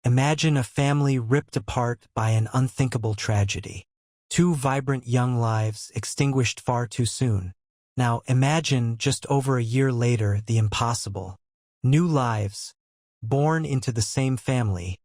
Imagine a family ripped apart by an unthinkable tragedy. Two vibrant young lives extinguished far too soon. Now imagine just over a year later the impossible. New lives, born into the same family,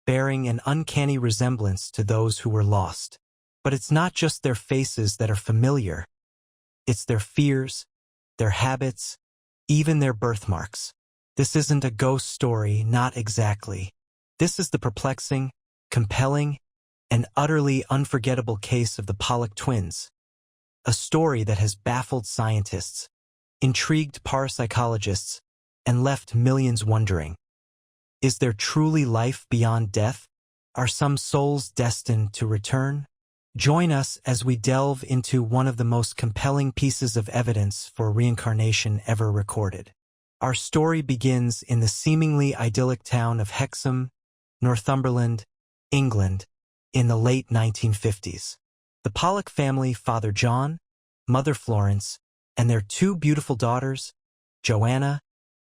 bearing an uncanny resemblance to those who were lost. But it's not just their faces that are familiar. It's their fears, their habits, even their birthmarks. This isn't a ghost story, not exactly. This is the perplexing, compelling, and utterly unforgettable case of the Pollock twins. A story that has baffled scientists, intrigued parapsychologists, and left millions wondering. Is there truly life beyond death? Are some souls destined to return? Join us as we delve into one of the most compelling pieces of evidence for reincarnation ever recorded. Our story begins in the seemingly idyllic town of Hexham, Northumberland, England, in the late 1950s. The Pollock family, Father John, Mother Florence, and their two beautiful daughters, Joanna,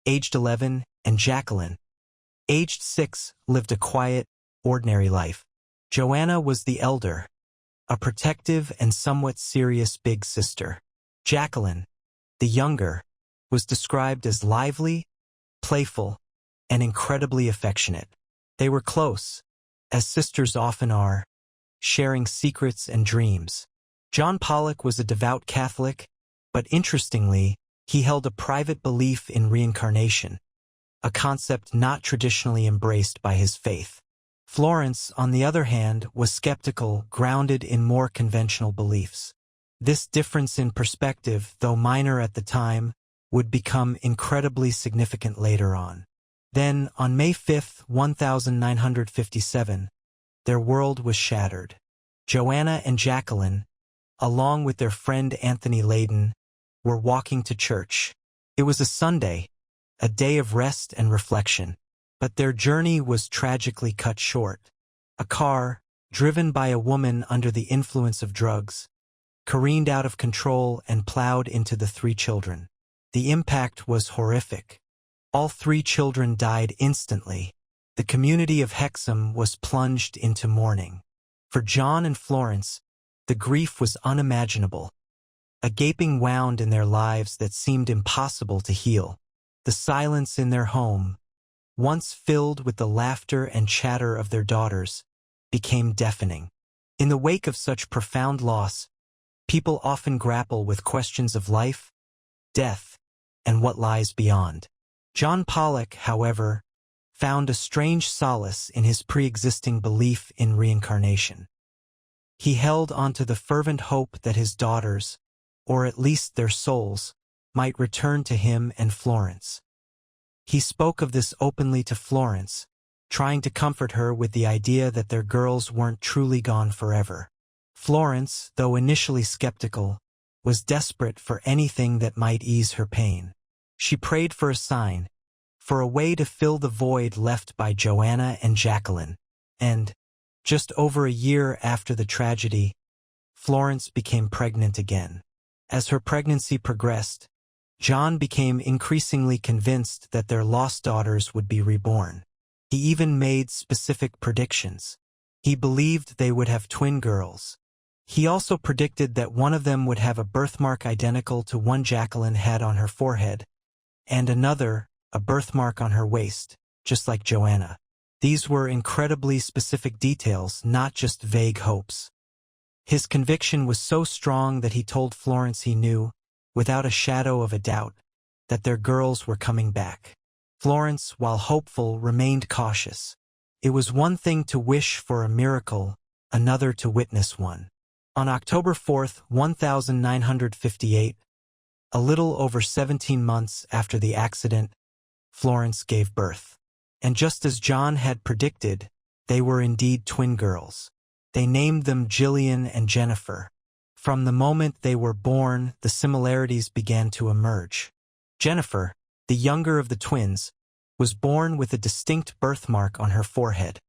aged 11, and Jacqueline, aged 6, lived a quiet, ordinary life. Joanna was the elder, a protective and somewhat serious big sister. Jacqueline, the younger, was described as lively, playful, and incredibly affectionate. They were close, as sisters often are, sharing secrets and dreams. John Pollock was a devout Catholic, but interestingly, he held a private belief in reincarnation, a concept not traditionally embraced by his faith. Florence, on the other hand, was skeptical, grounded in more conventional beliefs. This difference in perspective, though minor at the time, would become incredibly significant later on. Then, on May 5, 1957, their world was shattered. Joanna and Jacqueline, along with their friend Anthony Layden, were walking to church. It was a Sunday, a day of rest and reflection. But their journey was tragically cut short. A car, driven by a woman under the influence of drugs, careened out of control and plowed into the three children. The impact was horrific. All three children died instantly. The community of Hexham was plunged into mourning. For John and Florence, the grief was unimaginable. A gaping wound in their lives that seemed impossible to heal. The silence in their home, once filled with the laughter and chatter of their daughters, became deafening. In the wake of such profound loss, people often grapple with questions of life, death, and what lies beyond. John Pollock, however, found a strange solace in his pre-existing belief in reincarnation. He held onto the fervent hope that his daughters, or at least their souls, might return to him and Florence. He spoke of this openly to Florence, trying to comfort her with the idea that their girls weren't truly gone forever. Florence, though initially skeptical, was desperate for anything that might ease her pain. She prayed for a sign, for a way to fill the void left by Joanna and Jacqueline. And, just over a year after the tragedy, Florence became pregnant again. As her pregnancy progressed, John became increasingly convinced that their lost daughters would be reborn. He even made specific predictions. He believed they would have twin girls. He also predicted that one of them would have a birthmark identical to one Jacqueline had on her forehead, and another, a birthmark on her waist, just like Joanna. These were incredibly specific details, not just vague hopes. His conviction was so strong that he told Florence he knew, without a shadow of a doubt, that their girls were coming back. Florence, while hopeful, remained cautious. It was one thing to wish for a miracle, another to witness one. On October 4, 1958, a little over 17 months after the accident, Florence gave birth. And just as John had predicted, they were indeed twin girls. They named them Gillian and Jennifer. From the moment they were born, the similarities began to emerge. Jennifer, the younger of the twins, was born with a distinct birthmark on her forehead,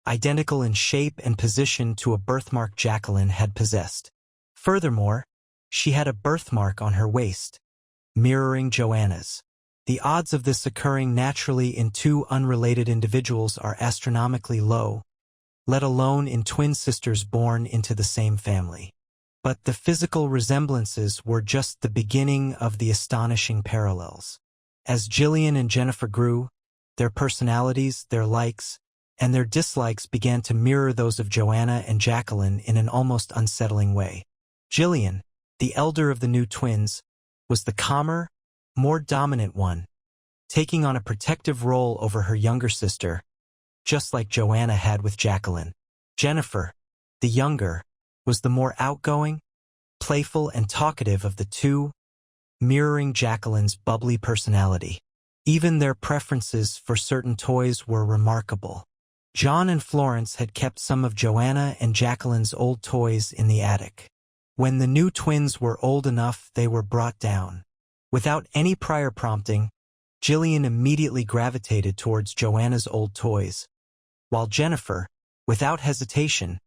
identical in shape and position to a birthmark Jacqueline had possessed. Furthermore, she had a birthmark on her waist, mirroring Joanna's. The odds of this occurring naturally in two unrelated individuals are astronomically low, let alone in twin sisters born into the same family. But the physical resemblances were just the beginning of the astonishing parallels. As Gillian and Jennifer grew, their personalities, their likes, and their dislikes began to mirror those of Joanna and Jacqueline in an almost unsettling way. Gillian, the elder of the new twins, was the calmer, more dominant one, taking on a protective role over her younger sister, just like Joanna had with Jacqueline. Jennifer, the younger, was the more outgoing, playful, and talkative of the two, mirroring Jacqueline's bubbly personality. Even their preferences for certain toys were remarkable. John and Florence had kept some of Joanna and Jacqueline's old toys in the attic. When the new twins were old enough, they were brought down. Without any prior prompting, Gillian immediately gravitated towards Joanna's old toys, while Jennifer, without hesitation,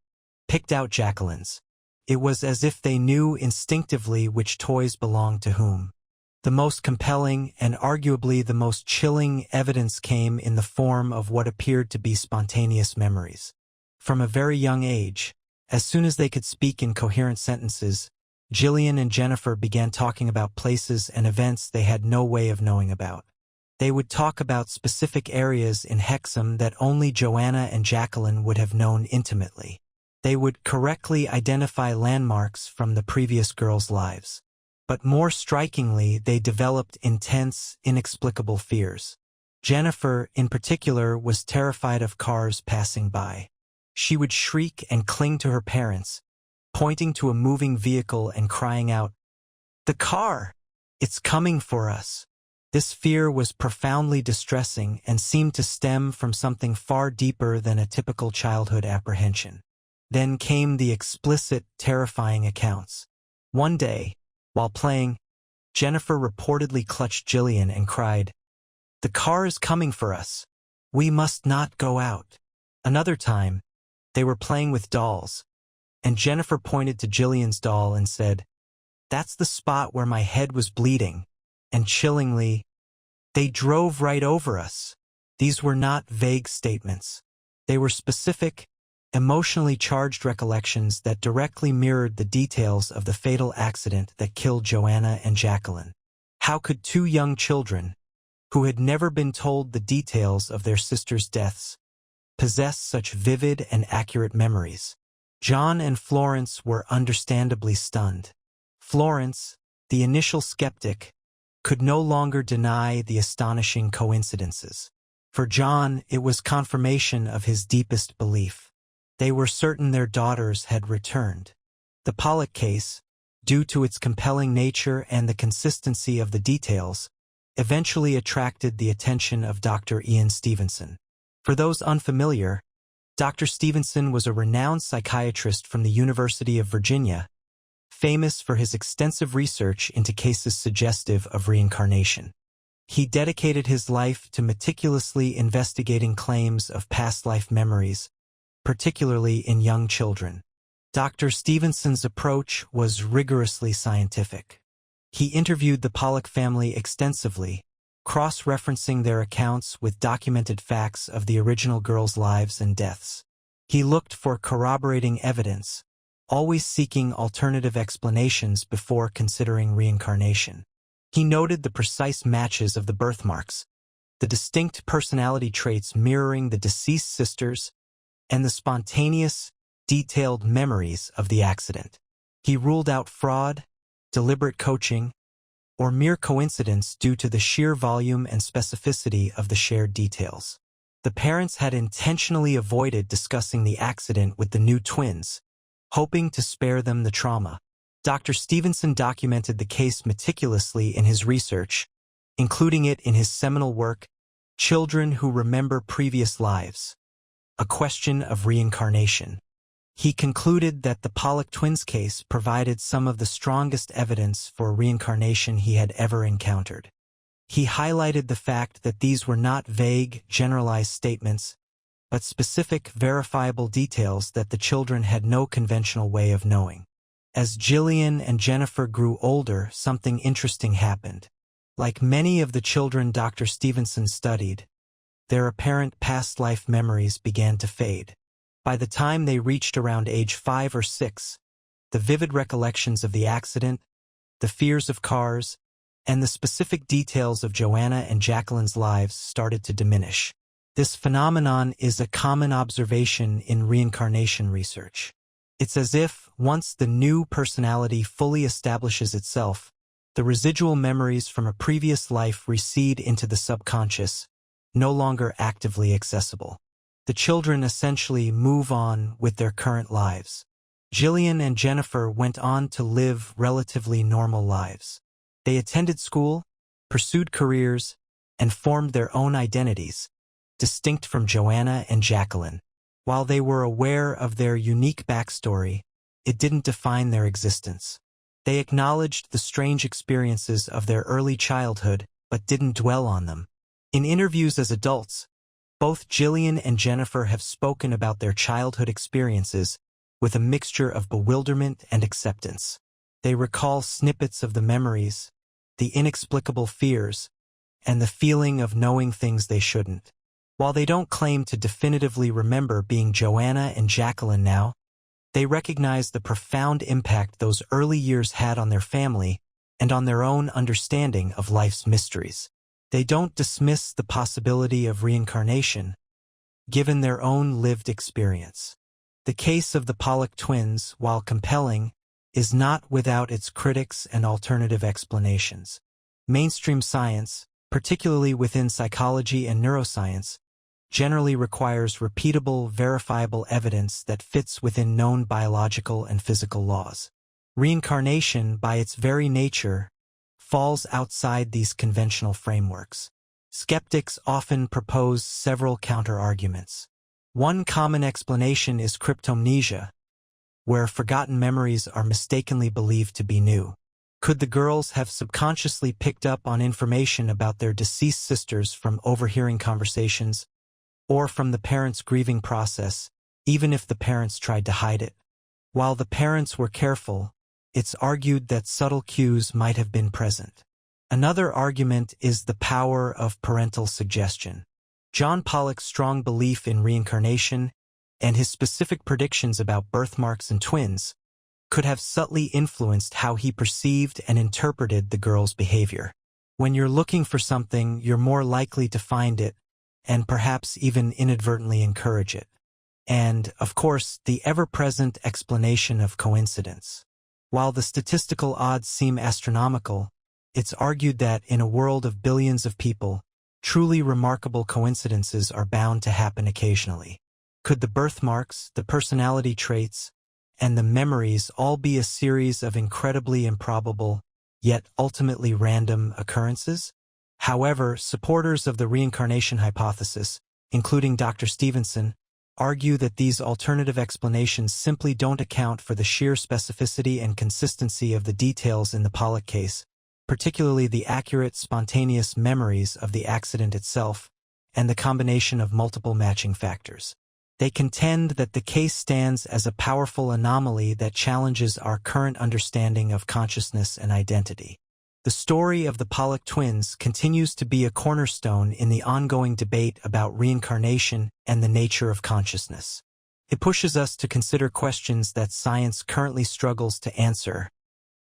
picked out Jacqueline's. It was as if they knew instinctively which toys belonged to whom. The most compelling and arguably the most chilling evidence came in the form of what appeared to be spontaneous memories. From a very young age, as soon as they could speak in coherent sentences, Gillian and Jennifer began talking about places and events they had no way of knowing about. They would talk about specific areas in Hexham that only Joanna and Jacqueline would have known intimately. They would correctly identify landmarks from the previous girls' lives. But more strikingly, they developed intense, inexplicable fears. Jennifer, in particular, was terrified of cars passing by. She would shriek and cling to her parents, pointing to a moving vehicle and crying out, "The car! It's coming for us!" This fear was profoundly distressing and seemed to stem from something far deeper than a typical childhood apprehension. Then came the explicit, terrifying accounts. One day, while playing, Jennifer reportedly clutched Gillian and cried, "The car is coming for us. We must not go out." Another time, they were playing with dolls, and Jennifer pointed to Gillian's doll and said, "That's the spot where my head was bleeding," and chillingly, "They drove right over us." These were not vague statements. They were specific, emotionally charged recollections that directly mirrored the details of the fatal accident that killed Joanna and Jacqueline. How could two young children, who had never been told the details of their sisters' deaths, possess such vivid and accurate memories? John and Florence were understandably stunned. Florence, the initial skeptic, could no longer deny the astonishing coincidences. For John, it was confirmation of his deepest belief. They were certain their daughters had returned. The Pollock case, due to its compelling nature and the consistency of the details, eventually attracted the attention of Dr. Ian Stevenson. For those unfamiliar, Dr. Stevenson was a renowned psychiatrist from the University of Virginia, famous for his extensive research into cases suggestive of reincarnation. He dedicated his life to meticulously investigating claims of past life memories, particularly in young children. Dr. Stevenson's approach was rigorously scientific. He interviewed the Pollock family extensively, cross-referencing their accounts with documented facts of the original girls' lives and deaths. He looked for corroborating evidence, always seeking alternative explanations before considering reincarnation. He noted the precise matches of the birthmarks, the distinct personality traits mirroring the deceased sisters, and the spontaneous, detailed memories of the accident. He ruled out fraud, deliberate coaching, or mere coincidence due to the sheer volume and specificity of the shared details. The parents had intentionally avoided discussing the accident with the new twins, hoping to spare them the trauma. Dr. Stevenson documented the case meticulously in his research, including it in his seminal work, Children Who Remember Previous Lives: A Question of Reincarnation. He concluded that the Pollock Twins case provided some of the strongest evidence for reincarnation he had ever encountered. He highlighted the fact that these were not vague, generalized statements, but specific, verifiable details that the children had no conventional way of knowing. As Gillian and Jennifer grew older, something interesting happened. Like many of the children Dr. Stevenson studied, their apparent past life memories began to fade. By the time they reached around age 5 or 6, the vivid recollections of the accident, the fears of cars, and the specific details of Joanna and Jacqueline's lives started to diminish. This phenomenon is a common observation in reincarnation research. It's as if, once the new personality fully establishes itself, the residual memories from a previous life recede into the subconscious, no longer actively accessible. The children essentially move on with their current lives. Gillian and Jennifer went on to live relatively normal lives. They attended school, pursued careers, and formed their own identities, distinct from Joanna and Jacqueline. While they were aware of their unique backstory, it didn't define their existence. They acknowledged the strange experiences of their early childhood, but didn't dwell on them. In interviews as adults, both Gillian and Jennifer have spoken about their childhood experiences with a mixture of bewilderment and acceptance. They recall snippets of the memories, the inexplicable fears, and the feeling of knowing things they shouldn't. While they don't claim to definitively remember being Joanna and Jacqueline now, they recognize the profound impact those early years had on their family and on their own understanding of life's mysteries. They don't dismiss the possibility of reincarnation, given their own lived experience. The case of the Pollock twins, while compelling, is not without its critics and alternative explanations. Mainstream science, particularly within psychology and neuroscience, generally requires repeatable, verifiable evidence that fits within known biological and physical laws. Reincarnation, by its very nature, falls outside these conventional frameworks. Skeptics often propose several counter-arguments. One common explanation is cryptomnesia, where forgotten memories are mistakenly believed to be new. Could the girls have subconsciously picked up on information about their deceased sisters from overhearing conversations, or from the parents' grieving process, even if the parents tried to hide it? While the parents were careful, it's argued that subtle cues might have been present. Another argument is the power of parental suggestion. John Pollock's strong belief in reincarnation and his specific predictions about birthmarks and twins could have subtly influenced how he perceived and interpreted the girls' behavior. When you're looking for something, you're more likely to find it, and perhaps even inadvertently encourage it. And, of course, the ever-present explanation of coincidence. While the statistical odds seem astronomical, it's argued that in a world of billions of people, truly remarkable coincidences are bound to happen occasionally. Could the birthmarks, the personality traits, and the memories all be a series of incredibly improbable, yet ultimately random occurrences? However, supporters of the reincarnation hypothesis, including Dr. Stevenson, argue that these alternative explanations simply don't account for the sheer specificity and consistency of the details in the Pollock case, particularly the accurate, spontaneous memories of the accident itself and the combination of multiple matching factors. They contend that the case stands as a powerful anomaly that challenges our current understanding of consciousness and identity. The story of the Pollock twins continues to be a cornerstone in the ongoing debate about reincarnation and the nature of consciousness. It pushes us to consider questions that science currently struggles to answer.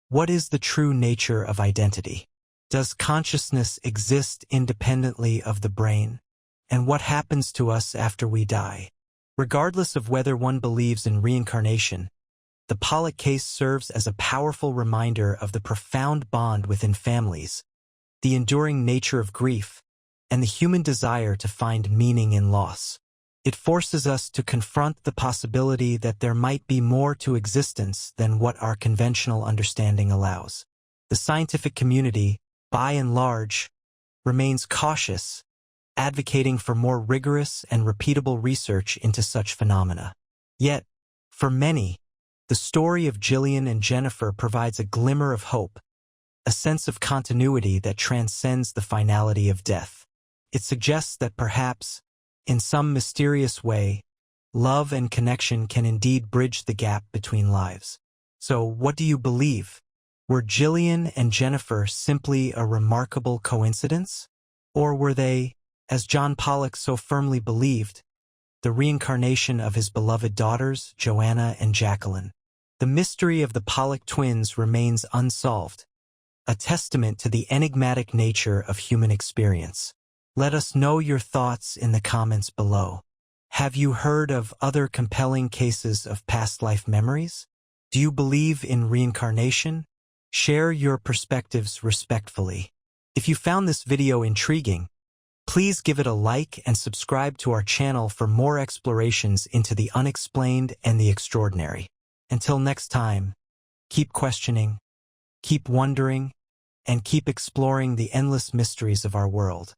What is the true nature of identity? Does consciousness exist independently of the brain? And what happens to us after we die? Regardless of whether one believes in reincarnation, the Pollock case serves as a powerful reminder of the profound bond within families, the enduring nature of grief, and the human desire to find meaning in loss. It forces us to confront the possibility that there might be more to existence than what our conventional understanding allows. The scientific community, by and large, remains cautious, advocating for more rigorous and repeatable research into such phenomena. Yet, for many, the story of Gillian and Jennifer provides a glimmer of hope, a sense of continuity that transcends the finality of death. It suggests that perhaps, in some mysterious way, love and connection can indeed bridge the gap between lives. So, what do you believe? Were Gillian and Jennifer simply a remarkable coincidence? Or were they, as John Pollock so firmly believed, the reincarnation of his beloved daughters, Joanna and Jacqueline? The mystery of the Pollock twins remains unsolved, a testament to the enigmatic nature of human experience. Let us know your thoughts in the comments below. Have you heard of other compelling cases of past life memories? Do you believe in reincarnation? Share your perspectives respectfully. If you found this video intriguing, please give it a like and subscribe to our channel for more explorations into the unexplained and the extraordinary. Until next time, keep questioning, keep wondering, and keep exploring the endless mysteries of our world.